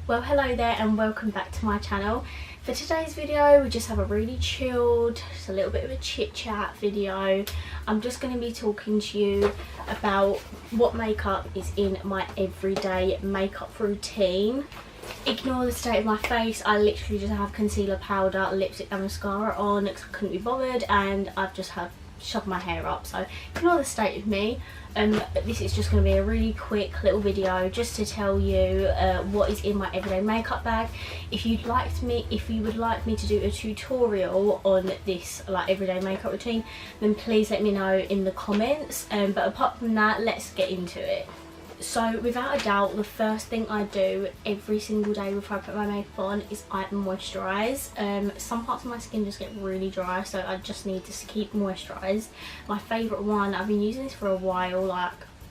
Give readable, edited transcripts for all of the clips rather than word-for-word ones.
Well, hello there and welcome back to my channel. For today's video we just have a really chilled, just a little bit of a chit chat video. I'm just going to be talking to you about what makeup is in my everyday makeup routine. Ignore the state of my face, I literally just have concealer, powder, lipstick and mascara on because I couldn't be bothered, and I've just shoved my hair up, so ignore the state of me. But this is just going to be a really quick little video just to tell you what is in my everyday makeup bag. If you would like me to do a tutorial on this everyday makeup routine, then please let me know in the comments. But apart from that, let's get into it. So without a doubt, the first thing I do every single day before I put my makeup on is I moisturise. Some parts of my skin just get really dry, so I just need to keep moisturised. My favourite one, I've been using this for a while,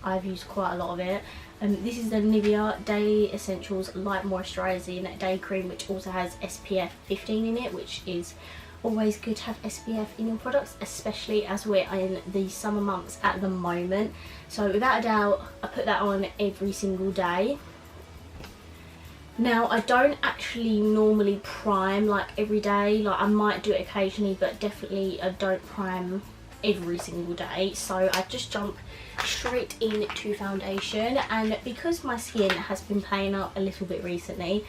I've used quite a lot of it. This is the Nivea Daily Essentials Light Moisturising Day Cream, which also has SPF 15 in it, which is always good to have SPF in your products, especially as we're in the summer months at the moment. So without a doubt, I put that on every single day. Now I don't actually normally prime every day, I might do it occasionally, but definitely I don't prime every single day. So I just jump straight into foundation, and because my skin has been playing up a little bit recently,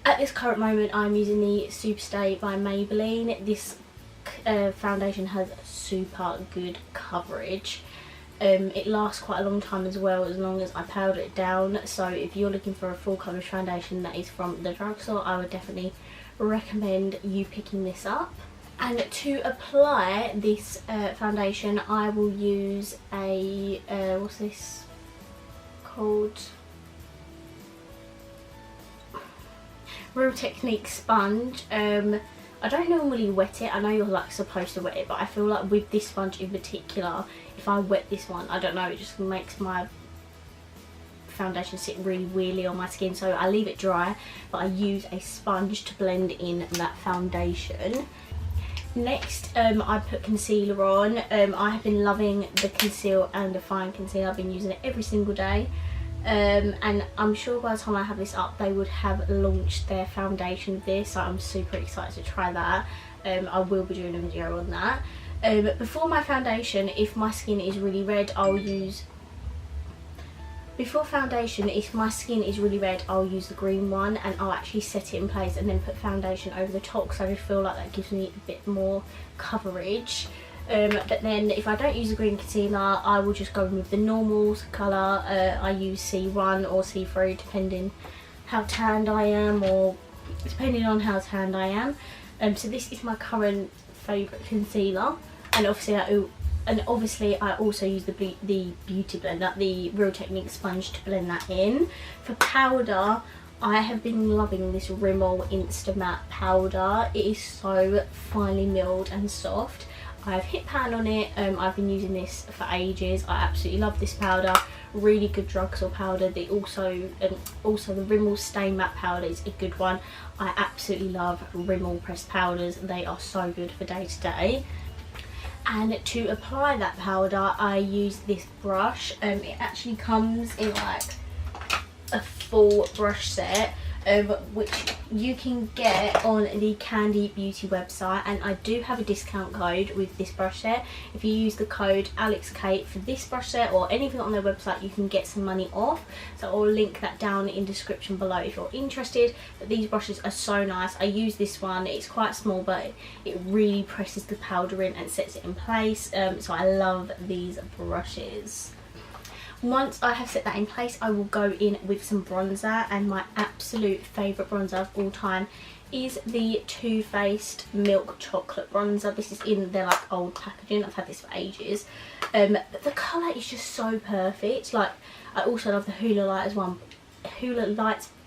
at this current moment I'm using the Superstay by Maybelline. This foundation has super good coverage. It lasts quite a long time as well, as long as I powder it down. So if you're looking for a full coverage foundation that is from the drugstore, I would definitely recommend you picking this up. And to apply this foundation, I will use a what's this called? Real Technique sponge. I don't normally wet it. I know you're supposed to wet it, but I feel like with this sponge in particular, if I wet this one, I don't know, it just makes my foundation sit really weirdly on my skin, so I leave it dry, but I use a sponge to blend in that foundation. Next, I put concealer on. I have been loving the Conceal and Define concealer. I've been using it every single day. And I'm sure by the time I have this up, they would have launched their foundation with this, so I'm super excited to try that. I will be doing a video on that. Before my foundation, if my skin is really red, I'll use the green one, and I'll actually set it in place and then put foundation over the top, because I just feel like that gives me a bit more coverage. But then if I don't use the green concealer, I will just go in with the normal colour. I use C1 or C3 depending how tanned I am, or depending on how tanned I am. So this is my current favourite concealer, and obviously I also use the beauty blender, the Real Technique sponge, to blend that in. For powder, I have been loving this Rimmel Insta Matte powder. It is so finely milled and soft. I have hit pan on it. I've been using this for ages. I absolutely love this powder. Really good drugstore powder. Also the Rimmel Stay Matte powder is a good one. I absolutely love Rimmel pressed powders. They are so good for day to day. And to apply that powder, I use this brush. It actually comes in a full brush set, which you can get on the Candy Beauty website, and I do have a discount code with this brush set. If you use the code ALIXKATE for this brush set or anything on their website, you can get some money off, so I'll link that down in the description below if you're interested. But these brushes are so nice. I use this one, it's quite small, but it really presses the powder in and sets it in place, so I love these brushes. Once I have set that in place, I will go in with some bronzer, and my absolute favourite bronzer of all time is the Too Faced Milk Chocolate Bronzer. This is in their old packaging. I've had this for ages. But the colour is just so perfect. I also love the Hoola Lights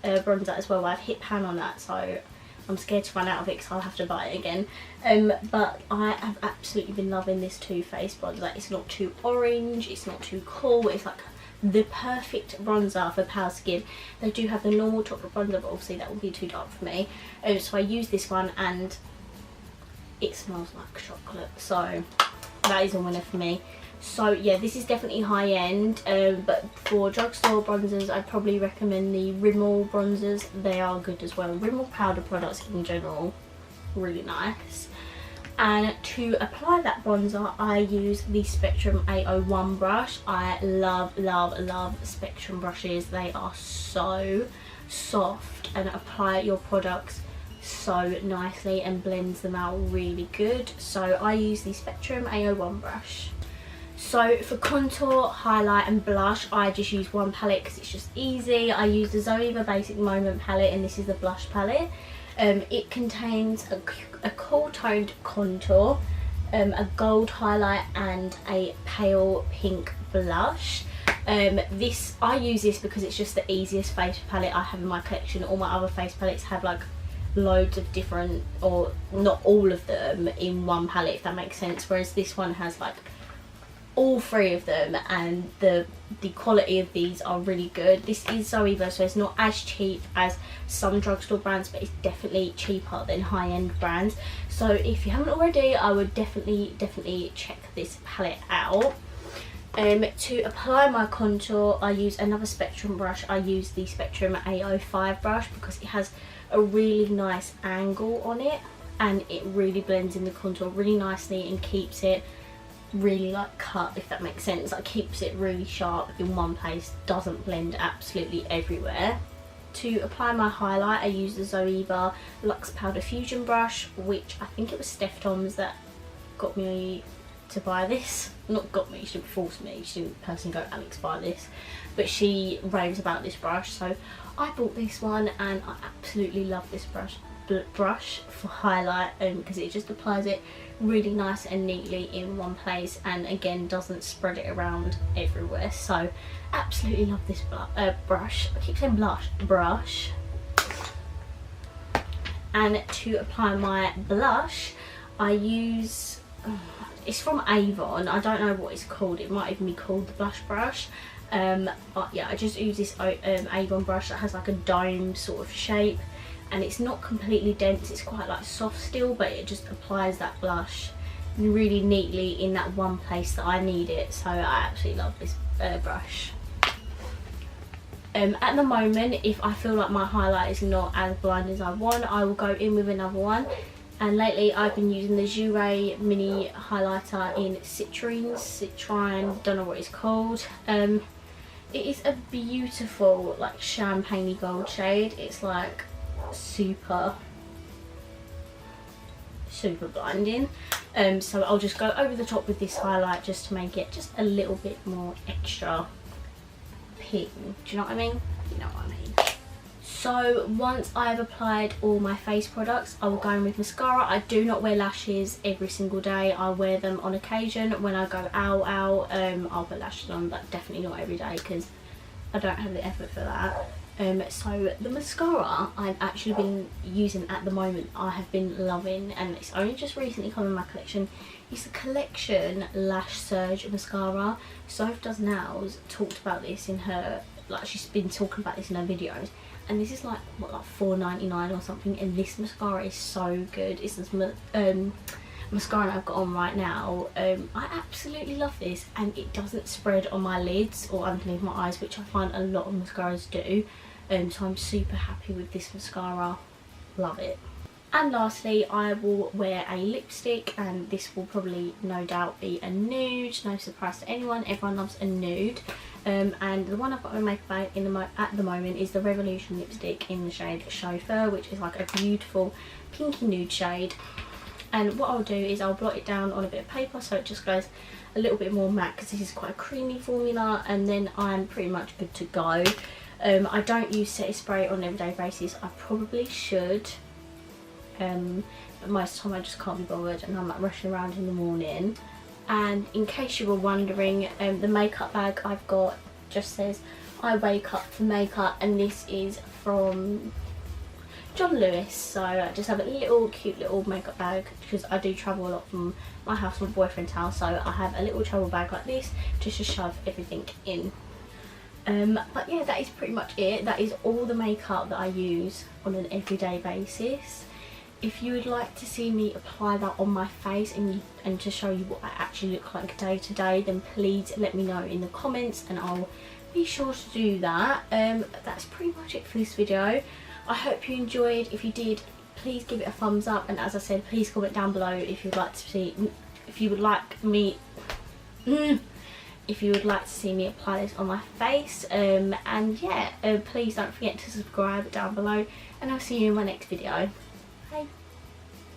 bronzer as well. I've hit pan on that, so I'm scared to run out of it because I'll have to buy it again. But I have absolutely been loving this Too Faced bronzer. It's not too orange, it's not too cool, it's the perfect bronzer for pale skin. They do have the normal chocolate bronzer, but obviously that would be too dark for me. So I use this one and it smells like chocolate, so that is a winner for me. So yeah, this is definitely high end, but for drugstore bronzers I'd probably recommend the Rimmel bronzers. They are good as well. Rimmel powder products in general, really nice. And to apply that bronzer I use the Spectrum 801 brush. I love Spectrum brushes. They are so soft and apply your products so nicely and blends them out really good. So I use the Spectrum 801 brush. So for contour, highlight and blush I just use one palette because it's just easy. I use the Zoeva Basic Moment palette, and this is the blush palette. It contains a cool toned contour, a gold highlight and a pale pink blush. I use this because it's just the easiest face palette I have in my collection. All my other face palettes have like loads of different, or not all of them in one palette, if that makes sense, whereas this one has like all three of them, and the quality of these are really good. This is Zoeva, so it's not as cheap as some drugstore brands, but it's definitely cheaper than high-end brands. So if you haven't already, I would definitely check this palette out. To apply my contour I use another Spectrum brush. I use the Spectrum 805 brush because it has a really nice angle on it, and it really blends in the contour really nicely and keeps it really like cut, if that makes sense. Like keeps it really sharp in one place, doesn't blend absolutely everywhere. To apply my highlight I use the Zoeva Luxe Powder Fusion brush, which I think it was Steph Toms that got me to buy this. Not got me, she didn't force me, she didn't personally go, Alex, buy this, but she raves about this brush, so I bought this one and I absolutely love this brush for highlight, because it just applies it really nice and neatly in one place, and again doesn't spread it around everywhere. So absolutely love this brush. I keep saying brush. And to apply my blush I use it's from Avon, I don't know what it's called, it might even be called the blush brush. But yeah, I just use this Avon brush that has like a dome sort of shape, and it's not completely dense, it's quite like soft still, but it just applies that blush really neatly in that one place that I need it. So I absolutely love this brush. At the moment, if I feel like my highlight is not as blind as I want, I will go in with another one. And lately I've been using the Jouer mini highlighter in Citrine, don't know what it's called. It is a beautiful like champagne gold shade. It's like super blinding. So I'll just go over the top with this highlight just to make it just a little bit more extra pink. Do you know what I mean? You know what I mean. So once I've applied all my face products, I will go in with mascara. I do not wear lashes every single day. I wear them on occasion when I go out. I'll put lashes on, but definitely not every day because I don't have the effort for that. So the mascara I've actually been using at the moment, I have been loving, and it's only just recently come in my collection. It's the Collection Lash Surge mascara. Soph Does Nails talked about this in her, like she's been talking about this in her videos, and this is like what, like $4.99 or something, and this mascara is so good. It's this mascara I've got on right now. I absolutely love this, and it doesn't spread on my lids or underneath my eyes, which I find a lot of mascaras do. So I'm super happy with this mascara, love it. And lastly, I will wear a lipstick, and this will probably no doubt be a nude, no surprise to anyone, everyone loves a nude. And the one I've got in my makeup bag at the moment is the Revolution lipstick in the shade Chauffeur, which is like a beautiful pinky nude shade. And what I'll do is I'll blot it down on a bit of paper so it just goes a little bit more matte, because this is quite a creamy formula, and then I'm pretty much good to go. I don't use setting spray on an everyday basis. I probably should, but most of the time I just can't be bothered and I'm like rushing around in the morning. And in case you were wondering, the makeup bag I've got just says I wake up for makeup, and this is from John Lewis. So I just have a little cute little makeup bag because I do travel a lot from my house to my boyfriend's house, so I have a little travel bag like this just to shove everything in. But yeah, that is pretty much it. That is all the makeup that I use on an everyday basis. if you would like to see me apply that on my face and to show you what I actually look like day to day, then please let me know in the comments and I'll be sure to do that. But that's pretty much it for this video. I hope you enjoyed. If you did, please give it a thumbs up, and as I said, please comment down below if you'd like to see, if you would like me to see me apply this on my face. And yeah, please don't forget to subscribe down below, and I'll see you in my next video. Bye.